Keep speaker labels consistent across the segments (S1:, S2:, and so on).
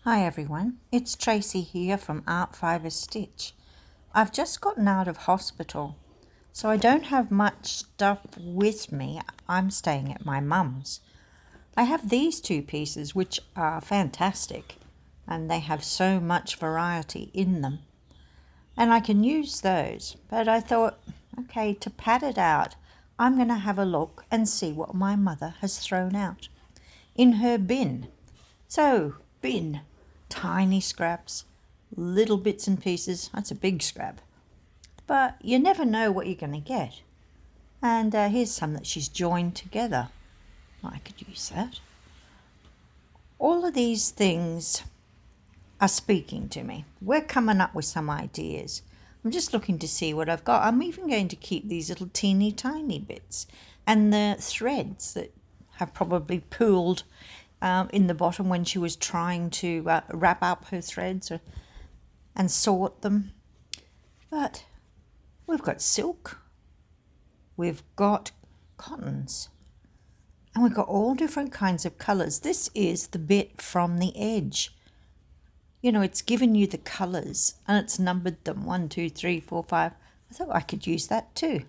S1: Hi everyone, it's Tracy here from Art Fibre Stitch. I've just gotten out of hospital, so I don't have much stuff with me. I'm staying at my mum's. I have these two pieces which are fantastic and they have so much variety in them. And I can use those, but I thought, okay, to pad it out, I'm going to have a look and see what my mother has thrown out in her bin. So, bin, tiny scraps, little bits and pieces. That's a big scrap. But you never know what you're going to get. And here's some that she's joined together. I could use that. All of these things are speaking to me. We're coming up with some ideas. I'm just looking to see what I've got. I'm even going to keep these little teeny tiny bits and the threads that have probably pooled in the bottom when she was trying to wrap up her threads and sort them. But we've got silk, we've got cottons, and we've got all different kinds of colours. This is the bit from the edge. You know, it's given you the colours and it's numbered them 1, 2, 3, 4, 5. I thought I could use that too.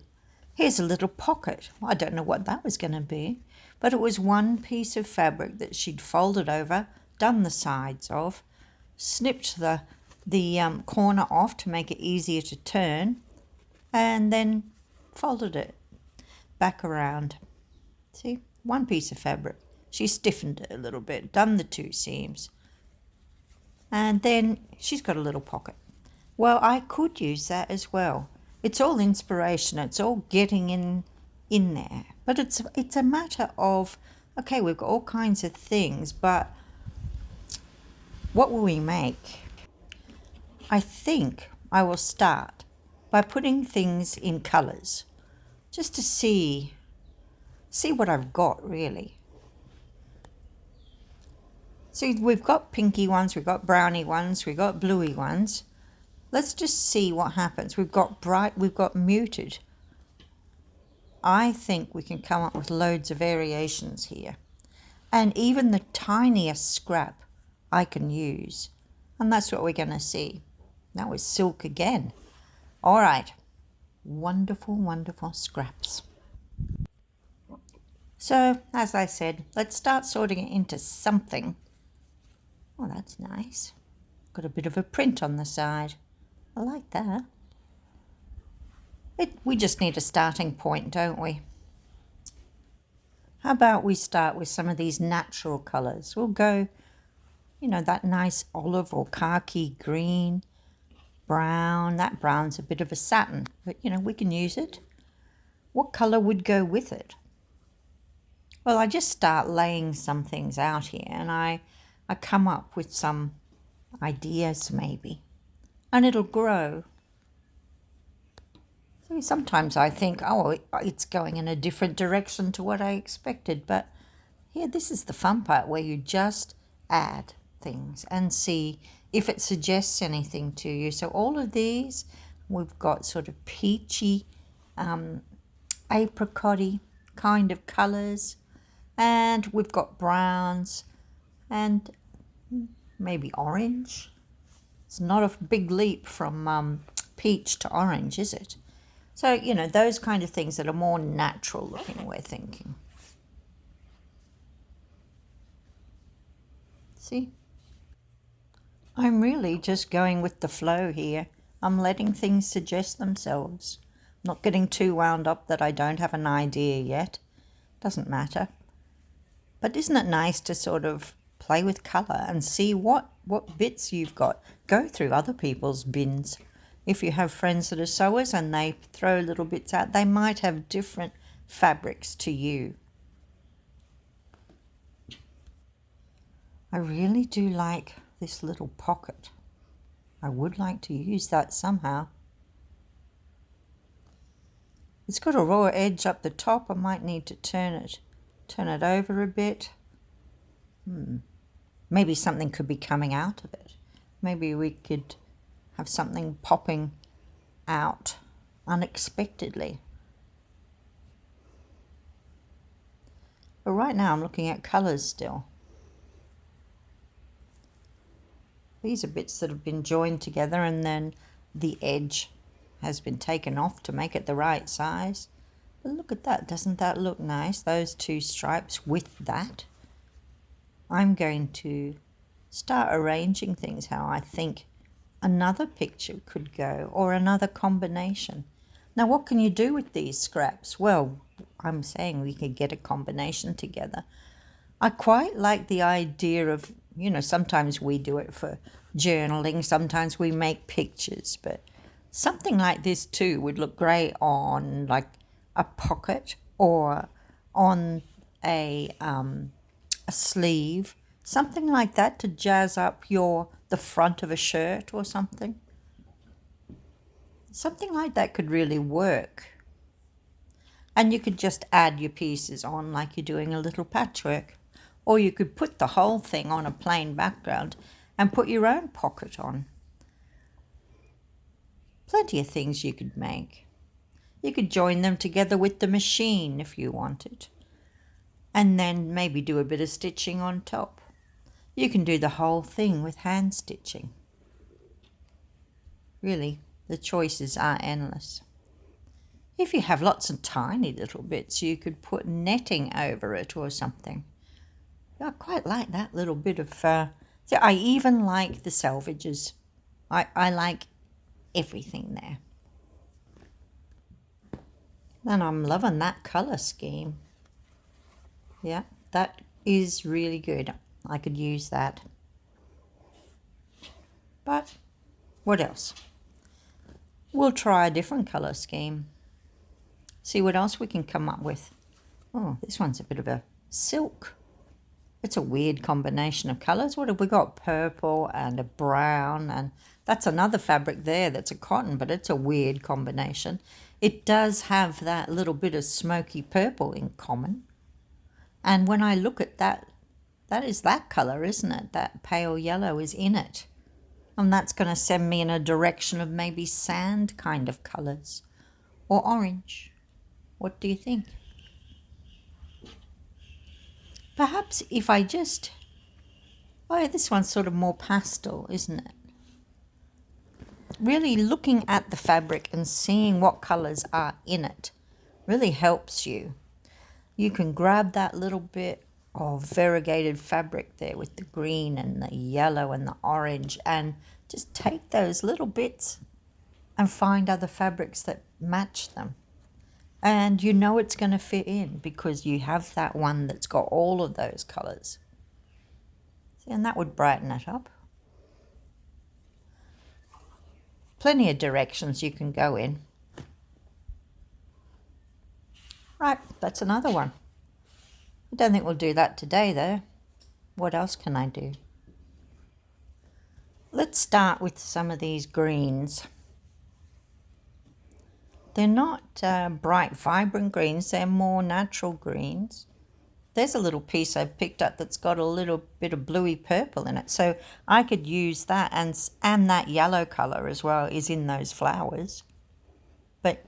S1: Here's a little pocket. Well, I don't know what that was going to be, but it was one piece of fabric that she'd folded over, done the sides of, snipped the corner off to make it easier to turn, and then folded it back around. See, one piece of fabric. She stiffened it a little bit, done the two seams, and then she's got a little pocket. Well, I could use that as well. It's all inspiration. It's all getting in there. But it's a matter of, okay, we've got all kinds of things, but what will we make? I think I will start by putting things in colours, just to see what I've got really. See, we've got pinky ones, we've got browny ones, we've got bluey ones. Let's just see what happens. We've got bright, we've got muted. I think we can come up with loads of variations here. And even the tiniest scrap I can use. And that's what we're going to see. That was silk again. All right. Wonderful, wonderful scraps. So, as I said, let's start sorting it into something. Oh, that's nice. Got a bit of a print on the side. I like that. We just need a starting point, don't we? How about we start with some of these natural colours? We'll go, you know, that nice olive or khaki green, brown. That brown's a bit of a satin, but, you know, we can use it. What colour would go with it? Well, I just start laying some things out here, and I come up with some ideas maybe, and it'll grow. So sometimes I think, oh, it's going in a different direction to what I expected, but here, this is the fun part where you just add things and see if it suggests anything to you. So all of these, we've got sort of peachy, apricot-y kind of colours, and we've got browns and maybe orange. It's not a big leap from peach to orange, is it? So, you know, those kind of things that are more natural looking, we're thinking. See? I'm really just going with the flow here. I'm letting things suggest themselves. Not getting too wound up that I don't have an idea yet. Doesn't matter. But isn't it nice to sort of play with colour and see what bits you've got? Go through other people's bins. If you have friends that are sewers and they throw little bits out, they might have different fabrics to you. I really do like this little pocket. I would like to use that somehow. It's got a raw edge up the top. I might need to turn it over a bit. Maybe something could be coming out of it. Maybe we could have something popping out unexpectedly. But right now I'm looking at colours still. These are bits that have been joined together and then the edge has been taken off to make it the right size. But look at that, doesn't that look nice? Those two stripes with that. I'm going to start arranging things how I think another picture could go, or another combination. Now, what can you do with these scraps? Well, I'm saying we could get a combination together. I quite like the idea of, you know, sometimes we do it for journaling, sometimes we make pictures, but something like this too would look great on like a pocket or on a sleeve, something like that to jazz up the front of a shirt or something. Something like that could really work. And you could just add your pieces on like you're doing a little patchwork. Or you could put the whole thing on a plain background and put your own pocket on. Plenty of things you could make. You could join them together with the machine if you wanted. And then maybe do a bit of stitching on top. You can do the whole thing with hand stitching. Really, the choices are endless. If you have lots of tiny little bits, you could put netting over it or something. I quite like that little bit of... See, I even like the selvages. I like everything there. And I'm loving that colour scheme. Yeah, that is really good. I could use that. But what else? We'll try a different colour scheme. See what else we can come up with. Oh, this one's a bit of a silk. It's a weird combination of colours. What have we got? Purple and a brown, and that's another fabric there that's a cotton, but it's a weird combination. It does have that little bit of smoky purple in common. And when I look at that, that is that colour, isn't it? That pale yellow is in it. And that's going to send me in a direction of maybe sand kind of colours. Or orange. What do you think? Perhaps if I just... Oh, this one's sort of more pastel, isn't it? Really looking at the fabric and seeing what colours are in it really helps you. You can grab that little bit of variegated fabric there with the green and the yellow and the orange and just take those little bits and find other fabrics that match them. And you know it's going to fit in because you have that one that's got all of those colours. See, and that would brighten it up. Plenty of directions you can go in. Right, that's another one. I don't think we'll do that today though. What else can I do? Let's start with some of these greens. They're not bright, vibrant greens. They're more natural greens. There's a little piece I've picked up that's got a little bit of bluey purple in it. So I could use that, and that yellow colour as well is in those flowers. But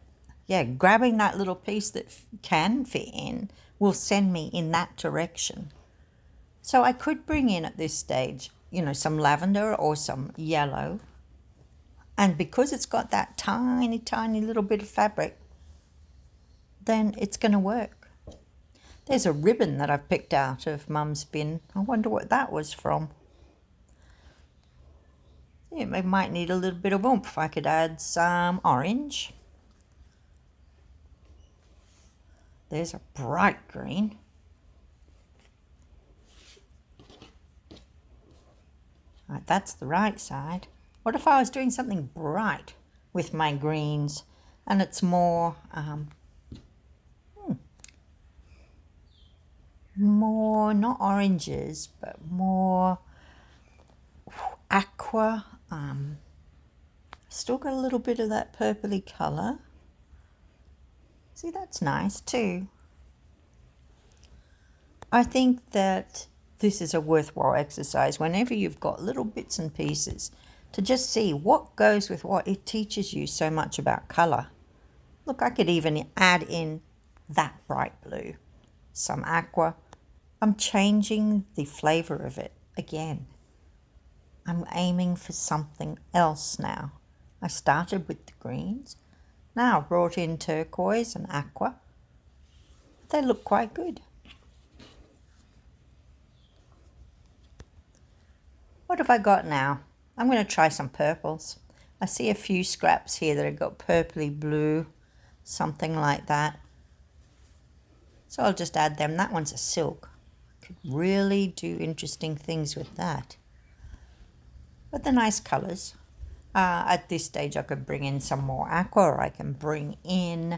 S1: yeah, grabbing that little piece that can fit in will send me in that direction. So I could bring in at this stage, you know, some lavender or some yellow. And because it's got that tiny, tiny little bit of fabric, then it's going to work. There's a ribbon that I've picked out of Mum's bin. I wonder what that was from. It might need a little bit of oomph. I could add some orange. There's a bright green. Right, that's the right side. What if I was doing something bright with my greens and it's more, more, not oranges, but more aqua. Still got a little bit of that purpley colour. See, that's nice too. I think that this is a worthwhile exercise whenever you've got little bits and pieces to just see what goes with what. It teaches you so much about colour. Look, I could even add in that bright blue, some aqua. I'm changing the flavour of it again. I'm aiming for something else now. I started with the greens. Now I've brought in turquoise and aqua. They look quite good. What have I got now? I'm going to try some purples. I see a few scraps here that have got purpley blue, something like that. So I'll just add them. That one's a silk. Could really do interesting things with that. But they're nice colours. At this stage I could bring in some more aqua, or I can bring in,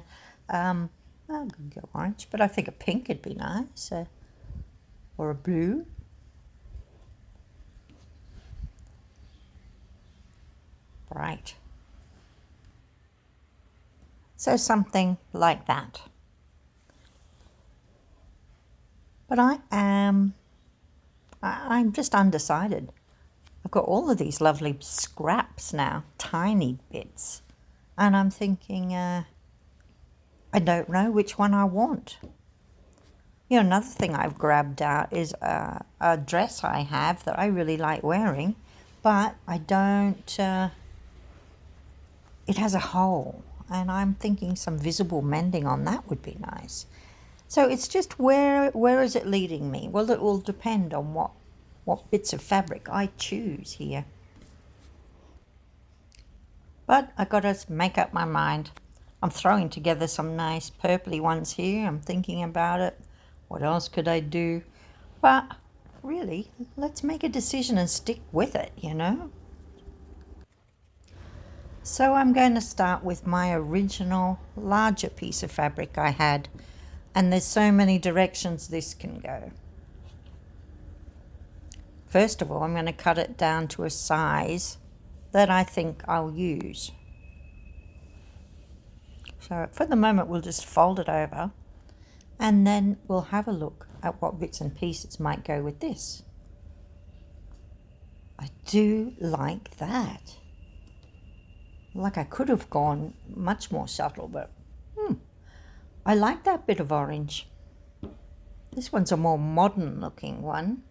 S1: I could go orange, but I think a pink would be nice, or a blue. Bright. So something like that. But I'm just undecided. I've got all of these lovely scraps now, tiny bits, and I'm thinking, I don't know which one I want. You know, another thing I've grabbed out is a dress I have that I really like wearing, but I don't, it has a hole, and I'm thinking some visible mending on that would be nice. So it's just where is it leading me? Well, it will depend on what bits of fabric I choose here. But I got to make up my mind. I'm throwing together some nice purpley ones here. I'm thinking about it. What else could I do? But really, let's make a decision and stick with it, you know? So I'm going to start with my original larger piece of fabric I had. And there's so many directions this can go. First of all, I'm going to cut it down to a size that I think I'll use. So for the moment, we'll just fold it over, and then we'll have a look at what bits and pieces might go with this. I do like that. Like I could have gone much more subtle, but I like that bit of orange. This one's a more modern looking one.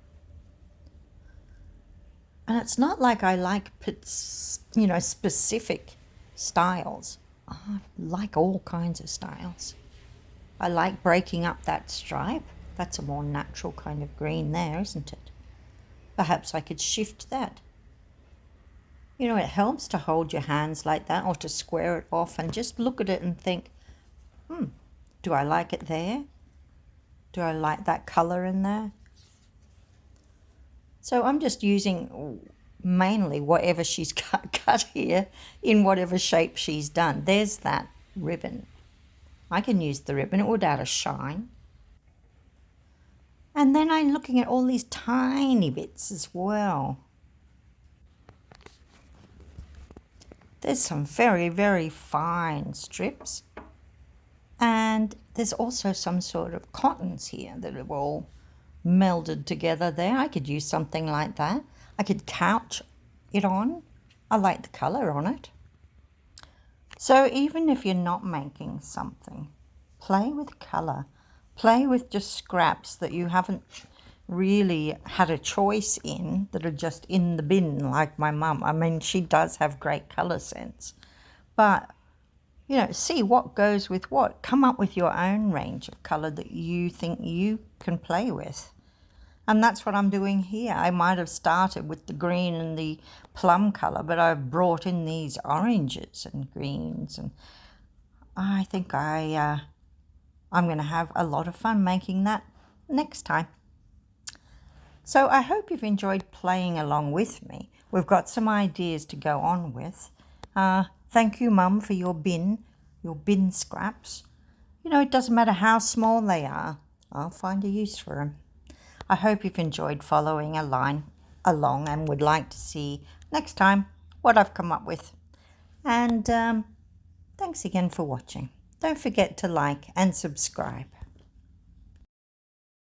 S1: And it's not like I like, you know, specific styles. I like all kinds of styles. I like breaking up that stripe. That's a more natural kind of green there, isn't it? Perhaps I could shift that. You know, it helps to hold your hands like that, or to square it off and just look at it and think, do I like it there? Do I like that colour in there? So I'm just using mainly whatever she's cut here in whatever shape she's done. There's that ribbon. I can use the ribbon. It would add a shine. And then I'm looking at all these tiny bits as well. There's some very, very fine strips. And there's also some sort of cottons here that are all melded together there. I could use something like that. I could couch it on. I like the colour on it. So even if you're not making something, play with colour. Play with just scraps that you haven't really had a choice in, that are just in the bin, like my mum. I mean, she does have great colour sense. But, you know, see what goes with what. Come up with your own range of colour that you think you can play with. And that's what I'm doing here. I might have started with the green and the plum colour, but I've brought in these oranges and greens. And I think I'm going to have a lot of fun making that next time. So I hope you've enjoyed playing along with me. We've got some ideas to go on with. Thank you, Mum, for your bin scraps. You know, it doesn't matter how small they are. I'll find a use for them. I hope you've enjoyed following along and would like to see next time what I've come up with. And thanks again for watching. Don't forget to like and subscribe.